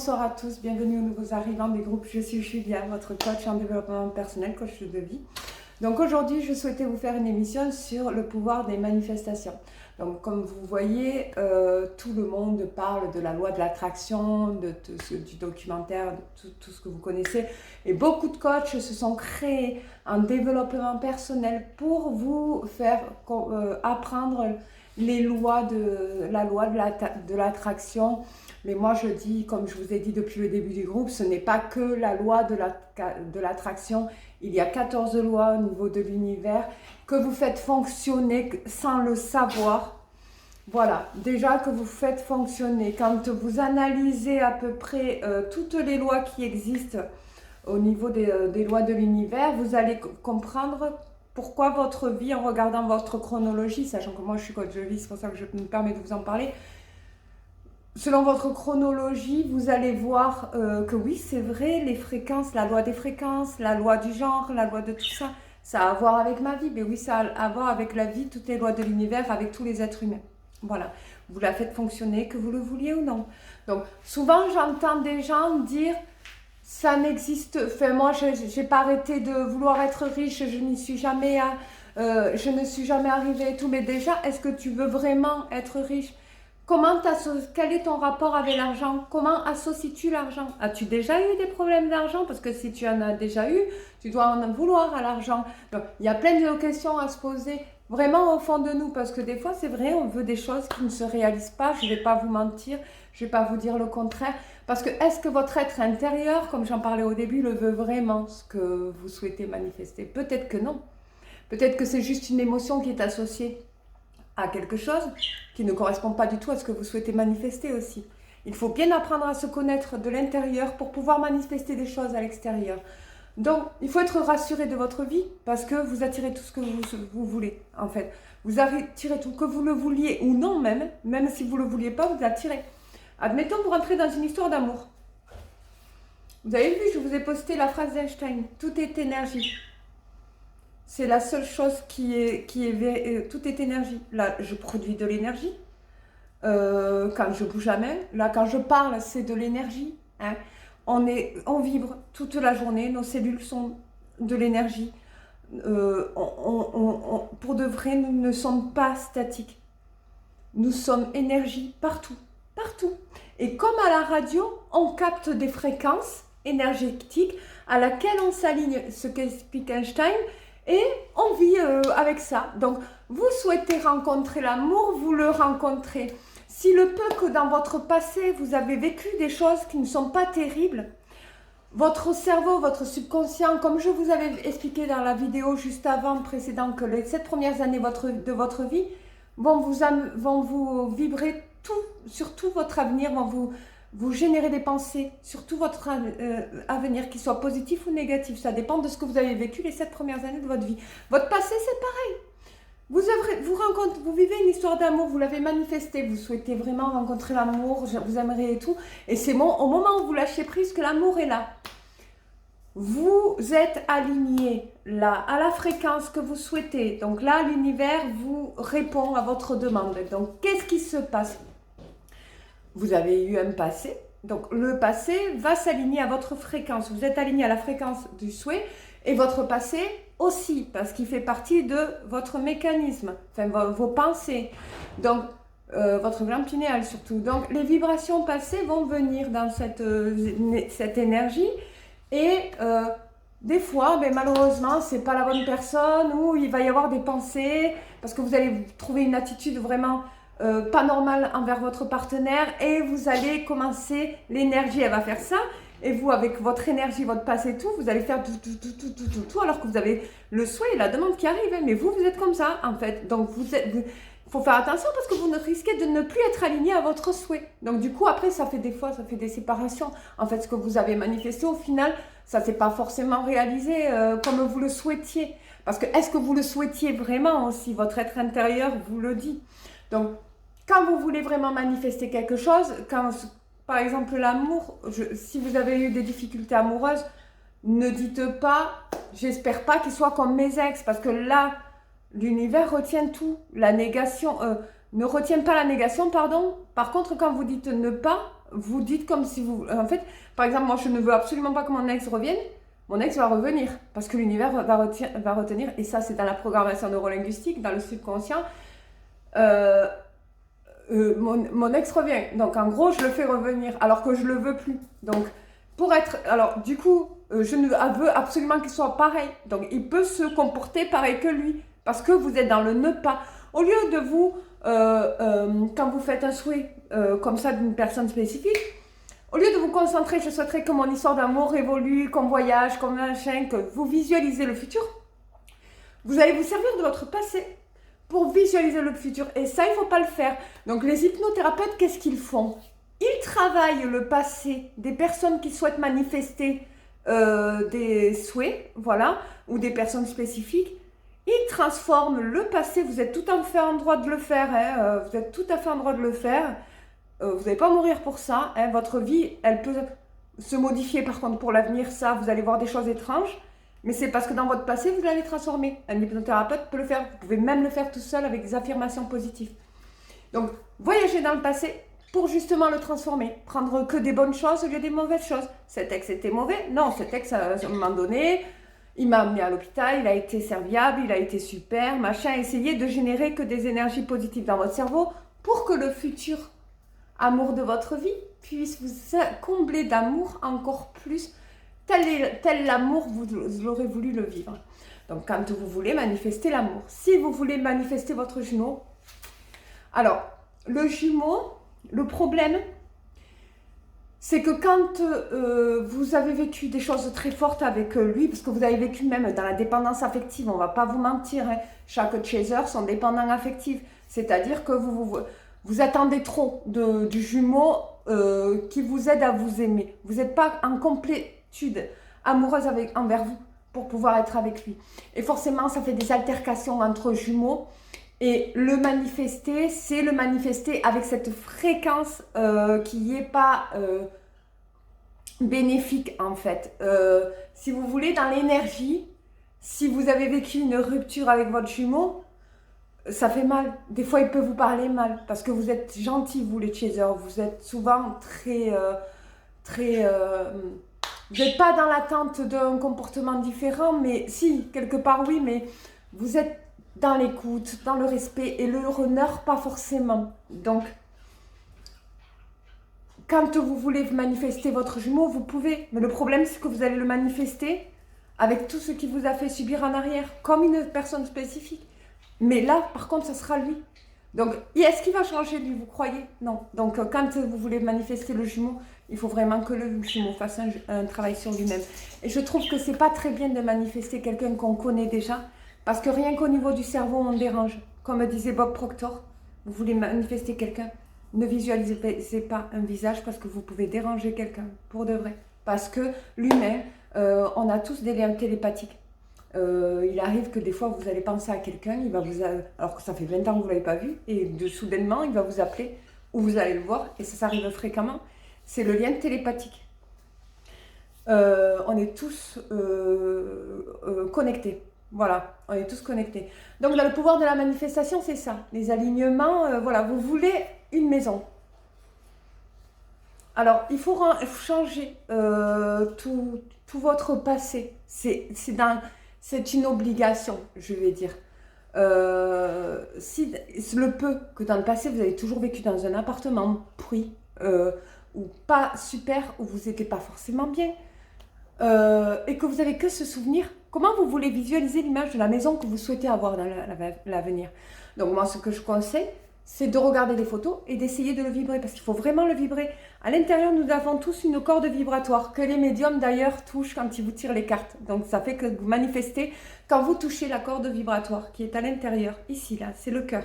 bonsoir à tous, bienvenue aux nouveaux arrivants des groupes. Je suis Julia, votre coach en développement personnel, coach de vie. Donc aujourd'hui, je souhaitais vous faire une émission sur le pouvoir des manifestations. Donc comme vous voyez, tout le monde parle de la loi de l'attraction, du documentaire, de tout ce que vous connaissez. Et beaucoup de coachs se sont créés en développement personnel pour vous faire apprendre les lois de l'attraction. Mais moi je dis, comme je vous ai dit depuis le début du groupe, ce n'est pas que la loi de l'attraction. Il y a 14 lois au niveau de l'univers que vous faites fonctionner sans le savoir. Voilà, déjà que vous faites fonctionner. Quand vous analysez à peu près toutes les lois qui existent au niveau des lois de l'univers, vous allez comprendre pourquoi votre vie, en regardant votre chronologie, sachant que moi je suis coach de vie, c'est pour ça que je me permets de vous en parler. Selon votre chronologie, vous allez voir que oui, c'est vrai, les fréquences, la loi des fréquences, la loi du genre, la loi de tout ça, ça a à voir avec ma vie. Mais oui, ça a à voir avec la vie, toutes les lois de l'univers, avec tous les êtres humains. Voilà, vous la faites fonctionner, que vous le vouliez ou non. Donc, souvent, j'entends des gens dire, ça n'existe, enfin, moi, je n'ai pas arrêté de vouloir être riche, je n'y suis jamais, je ne suis jamais arrivée et tout. Mais déjà, est-ce que tu veux vraiment être riche ? Quel est ton rapport avec l'argent? Comment associes-tu l'argent? As-tu déjà eu des problèmes d'argent? Parce que si tu en as déjà eu, tu dois en vouloir à l'argent. Donc, il y a plein de questions à se poser vraiment au fond de nous. Parce que des fois, c'est vrai, on veut des choses qui ne se réalisent pas. Je ne vais pas vous mentir, je ne vais pas vous dire le contraire. Parce que est-ce que votre être intérieur, comme j'en parlais au début, le veut vraiment, ce que vous souhaitez manifester? Peut-être que non. Peut-être que c'est juste une émotion qui est associée à quelque chose qui ne correspond pas du tout à ce que vous souhaitez manifester aussi. Il faut bien apprendre à se connaître de l'intérieur pour pouvoir manifester des choses à l'extérieur. Donc, il faut être rassuré de votre vie parce que vous attirez tout ce que vous voulez, en fait. Vous attirez tout, que vous le vouliez ou non même si vous ne le vouliez pas, vous attirez. Admettons, vous rentrez dans une histoire d'amour. Vous avez vu, je vous ai posté la phrase d'Einstein, tout est énergie. C'est la seule chose qui est tout est énergie. Là, je produis de l'énergie. Quand je bouge la main, là, quand je parle, c'est de l'énergie. Hein. On vibre toute la journée. Nos cellules sont de l'énergie. Pour de vrai, nous ne sommes pas statiques. Nous sommes énergie partout, partout. Et comme à la radio, on capte des fréquences énergétiques à laquelle on s'aligne. Ce qu'explique Einstein. Et on vit avec ça. Donc, vous souhaitez rencontrer l'amour, vous le rencontrez. Si le peu que dans votre passé, vous avez vécu des choses qui ne sont pas terribles, votre cerveau, votre subconscient, comme je vous avais expliqué dans la vidéo juste avant, précédente, que les 7 premières années de votre vie vont vous vibrer sur tout votre avenir, vont vous générez des pensées sur tout votre avenir, qu'il soit positif ou négatif. Ça dépend de ce que vous avez vécu les 7 premières années de votre vie. Votre passé, c'est pareil. Vous vivez une histoire d'amour, vous l'avez manifesté, vous souhaitez vraiment rencontrer l'amour, vous aimeriez et tout. Et c'est bon, au moment où vous lâchez prise, que l'amour est là. Vous êtes aligné là, à la fréquence que vous souhaitez. Donc là, l'univers vous répond à votre demande. Donc, qu'est-ce qui se passe ? Vous avez eu un passé, donc le passé va s'aligner à votre fréquence. Vous êtes aligné à la fréquence du souhait et votre passé aussi, parce qu'il fait partie de votre mécanisme, enfin vos pensées, donc votre glande pinéale surtout. Donc les vibrations passées vont venir dans cette énergie et des fois, malheureusement, c'est pas la bonne personne ou il va y avoir des pensées parce que vous allez trouver une attitude vraiment pas normal envers votre partenaire et vous allez commencer, l'énergie elle va faire ça et vous avec votre énergie, votre passé et tout, vous allez faire tout alors que vous avez le souhait et la demande qui arrive, hein, mais vous êtes comme ça en fait, donc il faut faire attention parce que vous ne risquez de ne plus être aligné à votre souhait, donc du coup après ça fait des séparations, en fait ce que vous avez manifesté au final, ça s'est pas forcément réalisé comme vous le souhaitiez, parce que est-ce que vous le souhaitiez vraiment aussi, votre être intérieur vous le dit. Donc, quand vous voulez vraiment manifester quelque chose, par exemple l'amour, si vous avez eu des difficultés amoureuses, ne dites pas, j'espère pas qu'il soit comme mes ex, parce que là, l'univers retient tout, la négation, ne retient pas la négation, pardon. Par contre, quand vous dites ne pas, vous dites comme si vous... En fait, par exemple, moi, je ne veux absolument pas que mon ex revienne. Mon ex va revenir parce que l'univers va retenir, et ça, c'est dans la programmation neurolinguistique, dans le subconscient. Mon ex revient. Donc, en gros, je le fais revenir alors que je le veux plus. Donc, pour être... Alors, du coup, je ne veux absolument qu'il soit pareil. Donc, il peut se comporter pareil que lui parce que vous êtes dans le ne pas. Au lieu de vous, quand vous faites un souhait comme ça d'une personne spécifique, au lieu de vous concentrer, je souhaiterais que mon histoire d'amour évolue, qu'on voyage, qu'on machin, que vous visualisez le futur, vous allez vous servir de votre passé pour visualiser le futur. Et ça, il ne faut pas le faire. Donc, les hypnothérapeutes, qu'est-ce qu'ils font? Ils travaillent le passé des personnes qui souhaitent manifester des souhaits, voilà, ou des personnes spécifiques. Ils transforment le passé. Vous êtes tout à fait en droit de le faire. Hein, vous êtes tout à fait en droit de le faire. Vous n'allez pas mourir pour ça. Hein, votre vie, elle peut se modifier. Par contre, pour l'avenir, ça, vous allez voir des choses étranges. Mais c'est parce que dans votre passé, vous l'avez transformé. Un hypnothérapeute peut le faire. Vous pouvez même le faire tout seul avec des affirmations positives. Donc, voyagez dans le passé pour justement le transformer. Prendre que des bonnes choses au lieu des mauvaises choses. Cet ex était mauvais? Non, cet ex, à un moment donné, il m'a amené à l'hôpital, il a été serviable, il a été super, machin. Essayez de générer que des énergies positives dans votre cerveau pour que le futur amour de votre vie puisse vous combler d'amour encore plus. Tel l'amour, vous aurez voulu le vivre. Donc, quand vous voulez manifester l'amour, si vous voulez manifester votre jumeau, alors, le jumeau, le problème, c'est que quand vous avez vécu des choses très fortes avec lui, parce que vous avez vécu même dans la dépendance affective, on ne va pas vous mentir, hein, chaque chaser sont dépendants affectifs, c'est-à-dire que vous attendez trop du jumeau qui vous aide à vous aimer. Vous n'êtes pas en complétude amoureuse envers vous pour pouvoir être avec lui. Et forcément, ça fait des altercations entre jumeaux. Et le manifester, c'est le manifester avec cette fréquence qui n'est pas bénéfique en fait. Si vous voulez, dans l'énergie, si vous avez vécu une rupture avec votre jumeau, ça fait mal. Des fois, il peut vous parler mal parce que vous êtes gentils, vous les chasers. Vous êtes souvent vous n'êtes pas dans l'attente d'un comportement différent, mais si, quelque part oui, mais vous êtes dans l'écoute, dans le respect et le honneur, pas forcément. Donc, quand vous voulez manifester votre jumeau, vous pouvez. Mais le problème, c'est que vous allez le manifester avec tout ce qui vous a fait subir en arrière, comme une personne spécifique. Mais là, par contre, ça sera lui. Donc, est-ce qu'il va changer lui, vous croyez? Non. Donc, quand vous voulez manifester le jumeau, il faut vraiment que le jumeau fasse un travail sur lui-même. Et je trouve que c'est pas très bien de manifester quelqu'un qu'on connaît déjà, parce que rien qu'au niveau du cerveau, on dérange. Comme disait Bob Proctor, vous voulez manifester quelqu'un, ne visualisez pas un visage parce que vous pouvez déranger quelqu'un, pour de vrai. Parce que l'humain, on a tous des liens télépathiques. Il arrive que des fois, vous allez penser à quelqu'un, alors que ça fait 20 ans que vous ne l'avez pas vu, et soudainement, il va vous appeler, ou vous allez le voir, et ça arrive fréquemment. C'est le lien télépathique. On est tous connectés. Voilà, on est tous connectés. Donc, dans le pouvoir de la manifestation, c'est ça. Les alignements, voilà, vous voulez une maison. Alors, il faut changer tout votre passé. C'est une obligation, je vais dire. Si le peu que dans le passé, vous avez toujours vécu dans un appartement pourri, ou pas super, où vous n'étiez pas forcément bien, et que vous n'avez que ce souvenir, comment vous voulez visualiser l'image de la maison que vous souhaitez avoir dans l'avenir? Donc moi, ce que je conseille, c'est de regarder des photos et d'essayer de le vibrer, parce qu'il faut vraiment le vibrer. À l'intérieur, nous avons tous une corde vibratoire, que les médiums d'ailleurs touchent quand ils vous tirent les cartes. Donc ça fait que vous manifestez quand vous touchez la corde vibratoire qui est à l'intérieur, ici, là, c'est le cœur.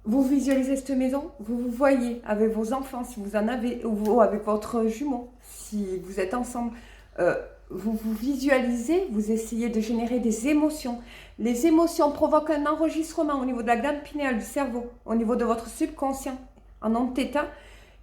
Vous visualisez cette maison, vous vous voyez avec vos enfants, si vous en avez, ou avec votre jumeau, si vous êtes ensemble. Vous vous visualisez, vous essayez de générer des émotions. Les émotions provoquent un enregistrement au niveau de la glande pinéale du cerveau, au niveau de votre subconscient, en onde θ,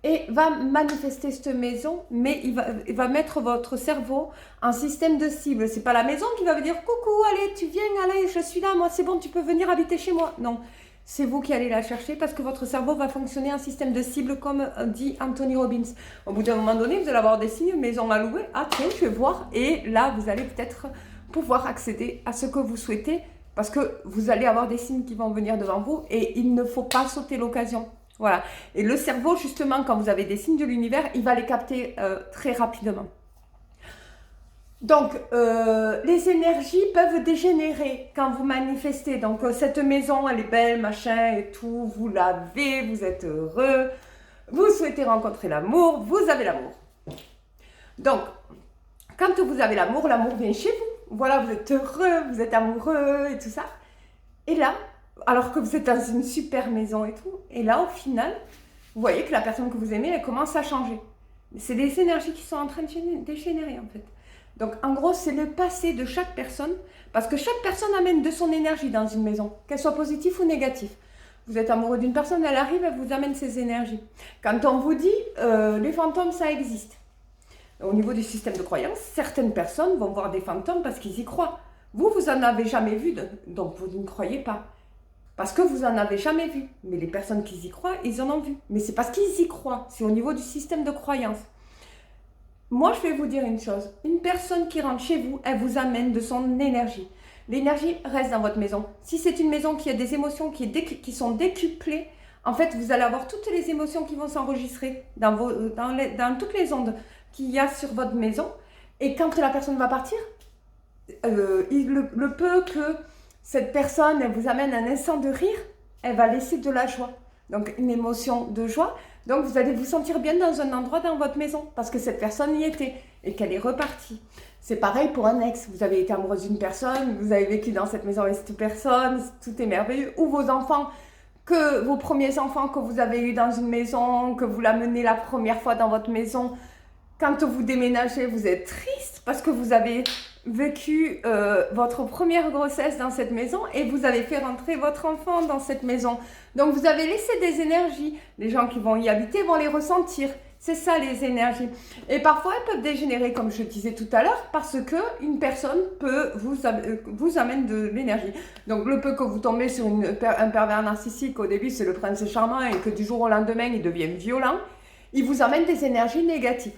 et va manifester cette maison, mais il va mettre votre cerveau en système de cible. C'est pas la maison qui va vous dire « Coucou, allez, tu viens, allez, je suis là, moi c'est bon, tu peux venir habiter chez moi ». Non, c'est vous qui allez la chercher parce que votre cerveau va fonctionner en système de cible comme dit Anthony Robbins. Au bout d'un moment donné, vous allez avoir des signes, maison à louer, ah tiens, je vais voir, et là, vous allez peut-être pouvoir accéder à ce que vous souhaitez parce que vous allez avoir des signes qui vont venir devant vous et il ne faut pas sauter l'occasion. Voilà. Et le cerveau, justement, quand vous avez des signes de l'univers, il va les capter très rapidement. Donc, les énergies peuvent dégénérer quand vous manifestez. Donc, cette maison, elle est belle, machin et tout. Vous l'avez, vous êtes heureux. Vous souhaitez rencontrer l'amour, vous avez l'amour. Donc, quand vous avez l'amour, l'amour vient chez vous. Voilà, vous êtes heureux, vous êtes amoureux et tout ça. Et là, alors que vous êtes dans une super maison et tout, et là, au final, vous voyez que la personne que vous aimez, elle commence à changer. C'est des énergies qui sont en train de dégénérer, en fait. Donc, en gros, c'est le passé de chaque personne, parce que chaque personne amène de son énergie dans une maison, qu'elle soit positive ou négative. Vous êtes amoureux d'une personne, elle arrive, elle vous amène ses énergies. Quand on vous dit, les fantômes, ça existe. Au niveau du système de croyance, certaines personnes vont voir des fantômes parce qu'ils y croient. Vous, vous n'en avez jamais vu, donc vous ne croyez pas. Parce que vous n'en avez jamais vu. Mais les personnes qui y croient, ils en ont vu. Mais c'est parce qu'ils y croient. C'est au niveau du système de croyance. Moi, je vais vous dire une chose. Une personne qui rentre chez vous, elle vous amène de son énergie. L'énergie reste dans votre maison. Si c'est une maison qui a des émotions qui sont décuplées, en fait, vous allez avoir toutes les émotions qui vont s'enregistrer dans toutes les ondes qu'il y a sur votre maison. Et quand la personne va partir, le peu que cette personne elle vous amène un instant de rire, elle va laisser de la joie. Donc, une émotion de joie. Donc, vous allez vous sentir bien dans un endroit dans votre maison parce que cette personne y était et qu'elle est repartie. C'est pareil pour un ex. Vous avez été amoureuse d'une personne, vous avez vécu dans cette maison avec cette personne, tout est merveilleux. Ou vos enfants, vos premiers enfants que vous avez eus dans une maison, que vous l'amenez la première fois dans votre maison. Quand vous déménagez, vous êtes triste parce que vous avez vécu votre première grossesse dans cette maison et vous avez fait rentrer votre enfant dans cette maison. Donc, vous avez laissé des énergies. Les gens qui vont y habiter vont les ressentir. C'est ça, les énergies. Et parfois, elles peuvent dégénérer, comme je disais tout à l'heure, parce qu'une personne vous amène de l'énergie. Donc, le peu que vous tombez sur un pervers narcissique, au début, c'est le prince charmant et que du jour au lendemain, il devient violent, il vous amène des énergies négatives.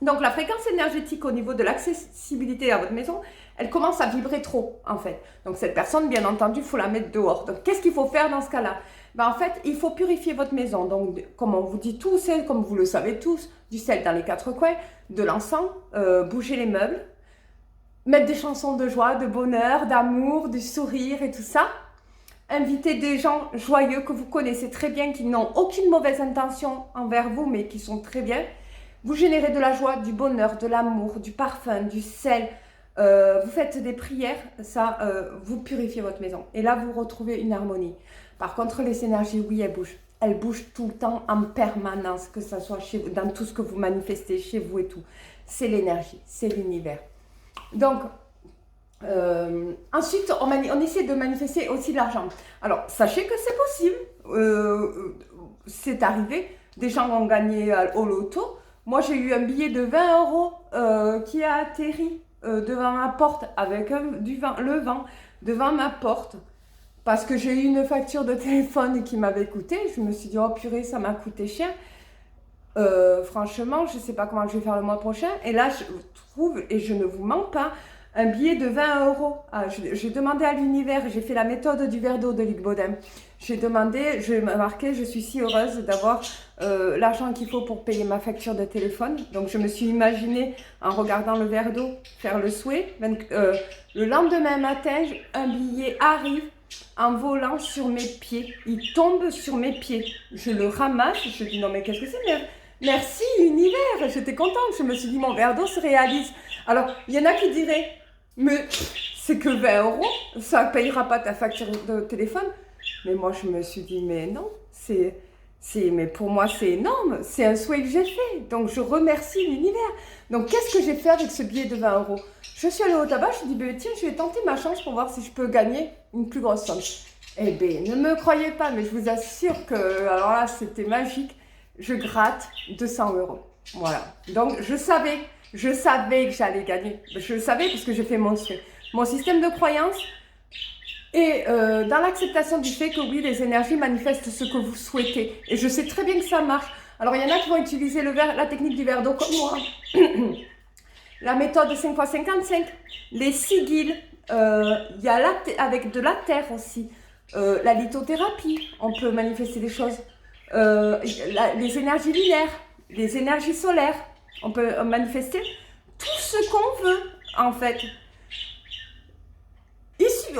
Donc, la fréquence énergétique au niveau de l'accessibilité à votre maison, elle commence à vibrer trop, en fait. Donc, cette personne, bien entendu, il faut la mettre dehors. Donc, qu'est-ce qu'il faut faire dans ce cas-là? En fait, il faut purifier votre maison. Donc, comme on vous dit tous, comme vous le savez tous, du sel dans les 4 coins, de l'encens, bouger les meubles, mettre des chansons de joie, de bonheur, d'amour, du sourire et tout ça. Inviter des gens joyeux que vous connaissez très bien, qui n'ont aucune mauvaise intention envers vous, mais qui sont très bien. Vous générez de la joie, du bonheur, de l'amour, du parfum, du sel. Vous faites des prières, ça, vous purifiez votre maison. Et là, vous retrouvez une harmonie. Par contre, les énergies, oui, elles bougent. Elles bougent tout le temps, en permanence, que ce soit chez vous, dans tout ce que vous manifestez, chez vous et tout. C'est l'énergie, c'est l'univers. Donc, ensuite, on essaie de manifester aussi de l'argent. Alors, sachez que c'est possible. C'est arrivé. Des gens ont gagné au loto. Moi, j'ai eu un billet de 20 € qui a atterri devant ma porte avec le vent devant ma porte. Parce que j'ai eu une facture de téléphone qui m'avait coûté. Je me suis dit, oh purée, ça m'a coûté cher. Franchement, je ne sais pas comment je vais faire le mois prochain. Et là, je trouve, et je ne vous mens pas, un billet de 20 €. Ah, j'ai demandé à l'univers, j'ai fait la méthode du verre d'eau de Luc Baudin. J'ai demandé, je m'ai marqué, je suis si heureuse d'avoir l'argent qu'il faut pour payer ma facture de téléphone. Donc, je me suis imaginée, en regardant le verre d'eau, faire le souhait. Le lendemain matin, un billet arrive en volant sur mes pieds. Il tombe sur mes pieds. Je le ramasse, je dis non mais qu'est-ce que c'est? Merci univers, j'étais contente. Je me suis dit mon verre d'eau se réalise. Alors, il y en a qui diraient, mais c'est que 20 €, ça ne payera pas ta facture de téléphone. Mais moi, je me suis dit, mais non, mais pour moi, c'est énorme. C'est un souhait que j'ai fait. Donc, je remercie l'univers. Donc, qu'est-ce que j'ai fait avec ce billet de 20 €? Je suis allée au tabac, je me suis dit, tiens, je vais tenter ma chance pour voir si je peux gagner une plus grosse somme. Eh bien, ne me croyez pas, mais je vous assure que, alors là, c'était magique. Je gratte 200 €. Voilà. Donc, je savais que j'allais gagner. Je le savais parce que j'ai fait mon souhait. Mon système de croyance, Et dans l'acceptation du fait que oui, les énergies manifestent ce que vous souhaitez. Et je sais très bien que ça marche. Alors, il y en a qui vont utiliser la technique du verre d'eau comme moi. La méthode 5x55, les sigils, il y a avec de la terre aussi. La lithothérapie, on peut manifester des choses. Les énergies lunaires, les énergies solaires, on peut manifester tout ce qu'on veut, en fait.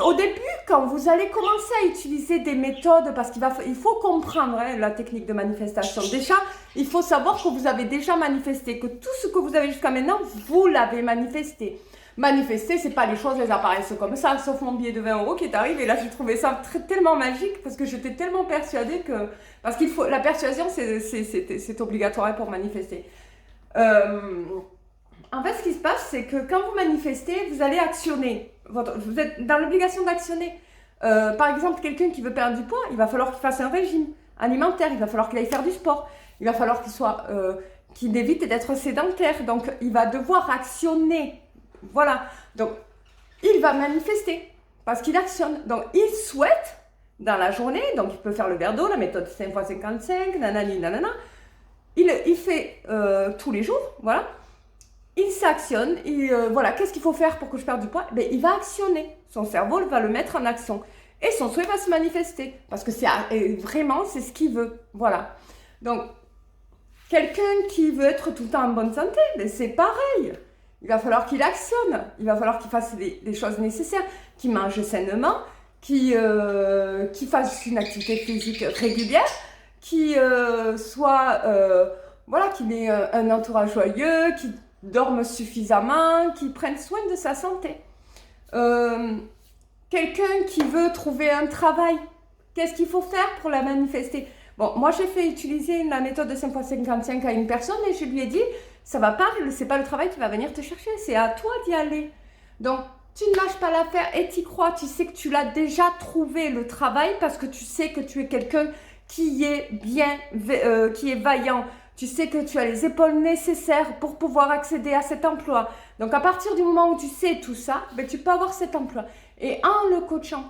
Au début, quand vous allez commencer à utiliser des méthodes, parce qu'il faut comprendre la technique de manifestation. Déjà, il faut savoir que vous avez déjà manifesté, que tout ce que vous avez jusqu'à maintenant, vous l'avez manifesté. Manifester, c'est pas les choses, elles apparaissent comme ça, sauf mon billet de 20 € qui est arrivé. Et là, j'ai trouvé ça tellement magique, parce que j'étais tellement persuadée que... Parce qu'il faut... La persuasion, c'est obligatoire pour manifester. En fait, ce qui se passe, c'est que quand vous manifestez, vous allez actionner. Vous êtes dans l'obligation d'actionner. Par exemple, quelqu'un qui veut perdre du poids, il va falloir qu'il fasse un régime alimentaire, il va falloir qu'il aille faire du sport, il va falloir qu'il évite d'être sédentaire. Donc, il va devoir actionner. Voilà. Donc, il va manifester parce qu'il actionne. Donc, il souhaite dans la journée, donc il peut faire le verre d'eau, la méthode 5x55, nanani, nanana. Il fait tous les jours, voilà. Il s'actionne, voilà, qu'est-ce qu'il faut faire pour que je perde du poids? Ben, il va actionner, son cerveau va le mettre en action et son souhait va se manifester parce que vraiment c'est ce qu'il veut, voilà. Donc, quelqu'un qui veut être tout le temps en bonne santé, ben, c'est pareil, il va falloir qu'il actionne, il va falloir qu'il fasse les choses nécessaires, qu'il mange sainement, qu'il fasse une activité physique régulière, qu'il voilà, qu'il ait un entourage joyeux, qu'il dorment suffisamment, qu'ils prennent soin de sa santé. Quelqu'un qui veut trouver un travail, qu'est-ce qu'il faut faire pour la manifester? Bon, moi j'ai fait utiliser la méthode de 5x55 à une personne et je lui ai dit, ça va pas, c'est pas le travail qui va venir te chercher, c'est à toi d'y aller. Donc, tu ne lâches pas l'affaire et t'y crois, tu sais que tu l'as déjà trouvé le travail parce que tu sais que tu es quelqu'un qui est qui est vaillant. Tu sais que tu as les épaules nécessaires pour pouvoir accéder à cet emploi. Donc, à partir du moment où tu sais tout ça, ben, tu peux avoir cet emploi. Et en le coachant,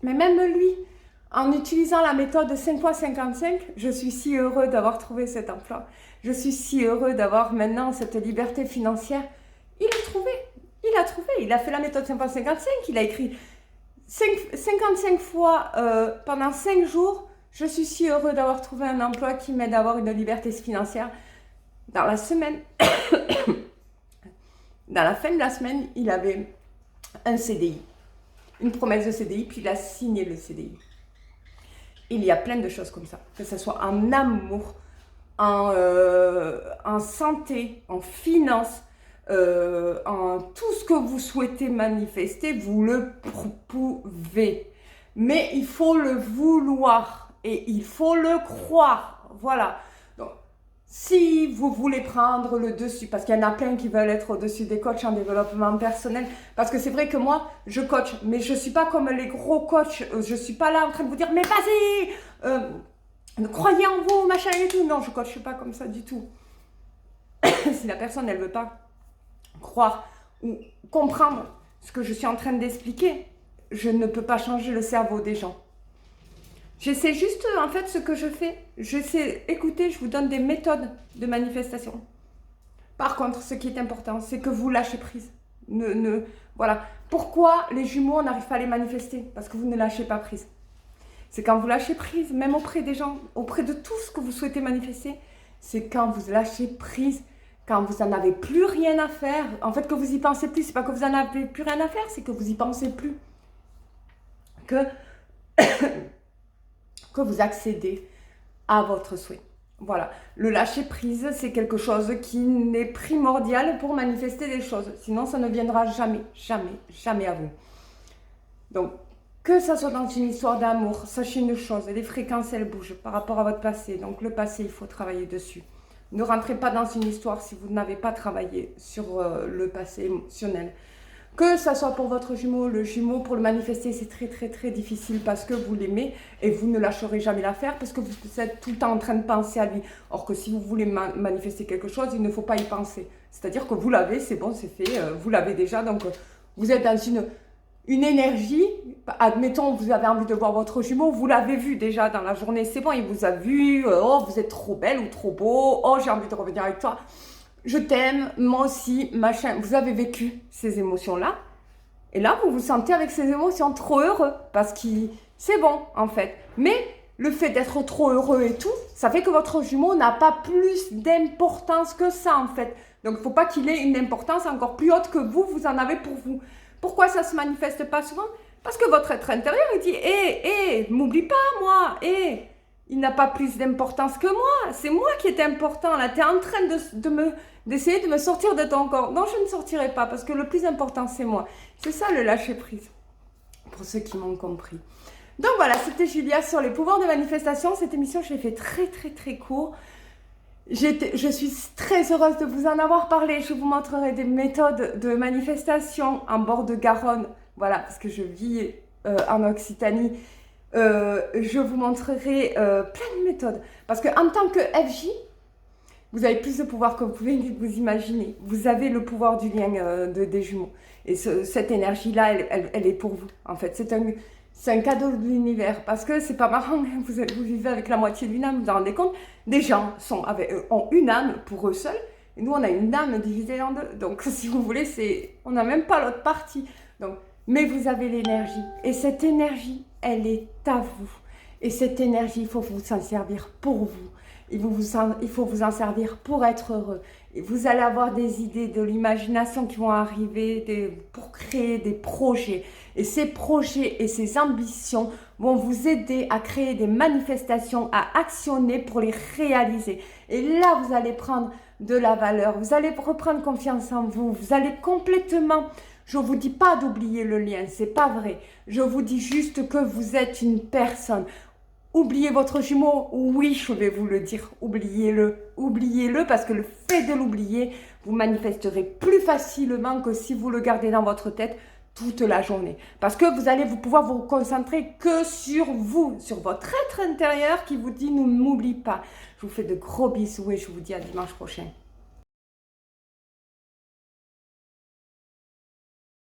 mais même lui, en utilisant la méthode 5x55, je suis si heureux d'avoir trouvé cet emploi. Je suis si heureux d'avoir maintenant cette liberté financière. Il a trouvé. Il a fait la méthode 5x55. Il a écrit 55 fois pendant 5 jours. Je suis si heureux d'avoir trouvé un emploi qui m'aide à avoir une liberté financière. Dans la semaine, dans la fin de la semaine, il avait un CDI, une promesse de CDI, puis il a signé le CDI. Il y a plein de choses comme ça, que ce soit en amour, en santé, en finance, en tout ce que vous souhaitez manifester, vous le pouvez. Mais il faut le vouloir. Et il faut le croire, voilà. Donc, si vous voulez prendre le dessus, parce qu'il y en a plein qui veulent être au-dessus des coachs en développement personnel, parce que c'est vrai que moi, je coach, mais je ne suis pas comme les gros coachs, je ne suis pas là en train de vous dire, mais vas-y, croyez en vous, machin et tout. Non, je ne coache pas comme ça du tout. Si la personne, elle ne veut pas croire ou comprendre ce que je suis en train d'expliquer, je ne peux pas changer le cerveau des gens. J'essaie juste, en fait, ce que je fais. Écoutez, je vous donne des méthodes de manifestation. Par contre, ce qui est important, c'est que vous lâchez prise. Voilà. Pourquoi les jumeaux, on n'arrive pas à les manifester? Parce que vous ne lâchez pas prise. C'est quand vous lâchez prise, même auprès des gens, auprès de tout ce que vous souhaitez manifester, c'est quand vous lâchez prise, quand vous n'en avez plus rien à faire. En fait, que vous y pensez plus, c'est pas que vous n'en avez plus rien à faire, c'est que vous y pensez plus. Que vous accédez à votre souhait. Voilà. Le lâcher prise, c'est quelque chose qui est primordial pour manifester des choses. Sinon, ça ne viendra jamais, jamais, jamais à vous. Donc, que ça soit dans une histoire d'amour, sachez une chose, les fréquences, elles bougent par rapport à votre passé. Donc, le passé, il faut travailler dessus. Ne rentrez pas dans une histoire si vous n'avez pas travaillé sur le passé émotionnel. Que ça soit pour votre jumeau, le jumeau, pour le manifester, c'est très très très difficile parce que vous l'aimez et vous ne lâcherez jamais l'affaire parce que vous êtes tout le temps en train de penser à lui. Or que si vous voulez manifester quelque chose, il ne faut pas y penser. C'est-à-dire que vous l'avez, c'est bon, c'est fait, vous l'avez déjà. Donc vous êtes dans une énergie admettons, vous avez envie de voir votre jumeau, vous l'avez vu déjà dans la journée, c'est bon, il vous a vu, oh, vous êtes trop belle ou trop beau, oh, j'ai envie de revenir avec toi, je t'aime, moi aussi, machin. Vous avez vécu ces émotions-là, et là, vous vous sentez avec ces émotions trop heureux, parce que c'est bon, en fait. Mais le fait d'être trop heureux et tout, ça fait que votre jumeau n'a pas plus d'importance que ça, en fait. Donc, il ne faut pas qu'il ait une importance encore plus haute que vous en avez pour vous. Pourquoi ça ne se manifeste pas souvent? Parce que votre être intérieur, il dit, m'oublie pas, moi, il n'a pas plus d'importance que moi, c'est moi qui est important, là, tu es en train d'essayer de me sortir de ton corps. Non, je ne sortirai pas, parce que le plus important, c'est moi. C'est ça, le lâcher-prise, pour ceux qui m'ont compris. Donc voilà, c'était Julia sur les pouvoirs de manifestation. Cette émission, je l'ai fait très, très, très court. Je suis très heureuse de vous en avoir parlé. Je vous montrerai des méthodes de manifestation en bord de Garonne. Voilà, parce que je vis en Occitanie. Je vous montrerai plein de méthodes. Parce qu'en tant que FJ, vous avez plus de pouvoir que vous pouvez vous imaginer. Vous avez le pouvoir du lien des jumeaux. Et cette énergie-là, elle est pour vous. En fait, c'est un cadeau de l'univers. Parce que c'est pas marrant, vous vivez avec la moitié d'une âme, vous vous rendez compte? Des gens ont une âme pour eux seuls. Et nous, on a une âme divisée en deux. Donc, si vous voulez, on n'a même pas l'autre partie. Donc, mais vous avez l'énergie. Et cette énergie, elle est à vous. Et cette énergie, il faut vous en servir pour vous. Il faut vous en servir pour être heureux. Et vous allez avoir des idées, de l'imagination qui vont arriver pour créer des projets. Et ces projets et ces ambitions vont vous aider à créer des manifestations, à actionner pour les réaliser. Et là, vous allez prendre de la valeur. Vous allez reprendre confiance en vous. Vous allez complètement... Je ne vous dis pas d'oublier le lien, c'est pas vrai. Je vous dis juste que vous êtes une personne. Oubliez votre jumeau, oui, je vais vous le dire, oubliez-le. Oubliez-le parce que le fait de l'oublier, vous manifesterez plus facilement que si vous le gardez dans votre tête toute la journée. Parce que vous allez pouvoir vous concentrer que sur vous, sur votre être intérieur qui vous dit « ne m'oublie pas ». Je vous fais de gros bisous et je vous dis à dimanche prochain.